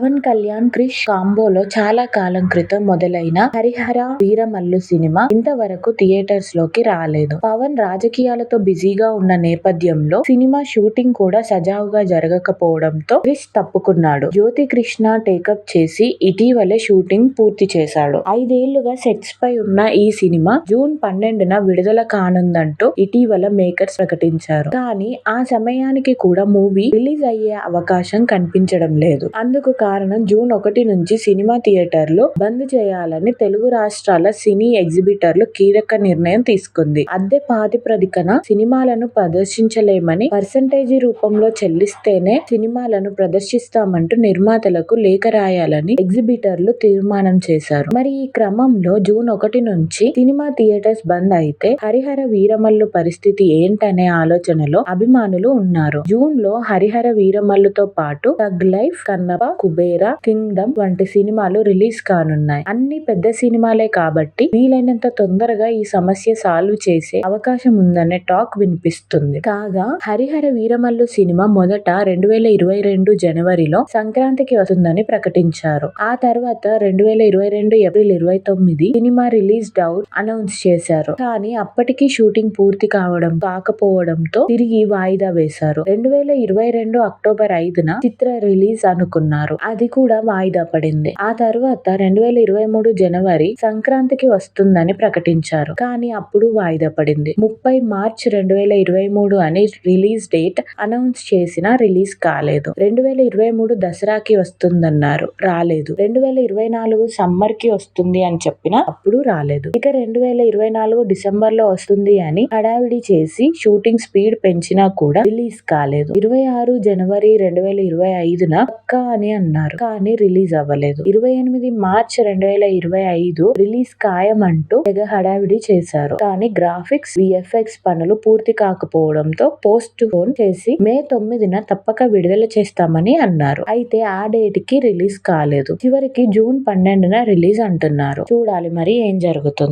పవన్ కళ్యాణ్ క్రిష్ కాంబోలో చాలా కాలం క్రితం మొదలైన హరిహర వీరమల్లు సినిమా ఇంతవరకు థియేటర్స్ లోకి రాలేదు. పవన్ రాజకీయాలతో బిజీగా ఉన్న నేపథ్యంలో సినిమా షూటింగ్ కూడా సజావుగా జరగకపోవడంతో క్రిష్ తప్పుకున్నాడు. జ్యోతి కృష్ణ టేకప్ చేసి ఇటీవలే షూటింగ్ పూర్తి చేశాడు. 5 ఏళ్లుగా సెట్స్ పై ఉన్న ఈ సినిమా జూన్ 12న విడుదల కానుందంటూ ఇటీవల మేకర్స్ ప్రకటించారు. కానీ ఆ సమయానికి కూడా మూవీ రిలీజ్ అయ్యే అవకాశం కనిపించడం లేదు. అందుకు కారణం జూన్ 1 నుంచి సినిమా థియేటర్లు బంద్ చేయాలని తెలుగు రాష్ట్రాల సినీ ఎగ్జిబిటర్లు కీలక నిర్ణయం తీసుకుంది. అద్దె ప్రాతిపదికన సినిమాలను ప్రదర్శించలేమని, పర్సంటేజీ రూపంలో చెల్లిస్తేనే సినిమాలను ప్రదర్శిస్తామంటూ నిర్మాతలకు లేఖ రాయాలని ఎగ్జిబిటర్లు తీర్మానం చేశారు. మరి ఈ క్రమంలో జూన్ 1 నుంచి సినిమా థియేటర్స్ బంద్ అయితే హరిహర వీరమల్లు పరిస్థితి ఏంటనే ఆలోచనలో అభిమానులు ఉన్నారు. జూన్ లో హరిహర వీరమల్లుతో పాటు tug life, Kannappa, Kubera, Kingdom వంటి సినిమాలు రిలీజ్ కానున్నాయి. అన్ని పెద్ద సినిమాలే కాబట్టి వీలైనంత తొందరగా ఈ సమస్య సాల్వ్ చేసే అవకాశం ఉందనే టాక్ వినిపిస్తుంది. కాగా హరిహర వీరమల్లు సినిమా మొదట 2022 జనవరిలో సంక్రాంతికి వస్తుందని ప్రకటించారు. ఆ తర్వాత 2022 April 29 cinema release doubt announce చేశారు. కానీ అప్పటికీ షూటింగ్ పూర్తి కాకపోవడంతో తిరిగి వాయిదా వేశారు. 2022 అక్టోబర్ 5న చిత్ర రిలీజ్ అనుకున్నారు. అది కూడా వాయిదా పడింది. ఆ తర్వాత 2023 జనవరి సంక్రాంతికి వస్తుందని ప్రకటించారు. కానీ అప్పుడు వాయిదా పడింది. 30 మార్చ్ 2023 అని రిలీజ్ డేట్ అనౌన్స్ చేసినా రిలీజ్ కాలేదు. 2023 దసరాకి వస్తుందన్నారు, రాలేదు. 2024 సమ్మర్ కి వస్తుంది అని చెప్పినా అప్పుడు రాలేదు. ఇక 2024 డిసెంబర్ లో వస్తుంది అని హడావిడి చేసి షూటింగ్ స్పీడ్ పెంచినా కూడా రిలీజ్ కాలేదు. 26 జనవరి 2025న పక్కా అని అన్నారు. కానీ రిలీజ్ అవ్వలేదు. 28 మార్చ్ 2025 రిలీజ్ ఖాయమంటూ తెగ హడావిడి చేశారు. కానీ గ్రాఫిక్స్, విఎఫ్ఎక్స్ పనులు పూర్తి కాకపోవడంతో పోస్ట్ పోన్ చేసి మే 9న తప్పక విడుదల చేస్తామని అన్నారు. అయితే ఆ డేట్ కి రిలీజ్ కాలేదు. చివరికి జూన్ 12న రిలీజ్ అంటున్నారు. చూడాలి మరి ఏం జరుగుతుంది.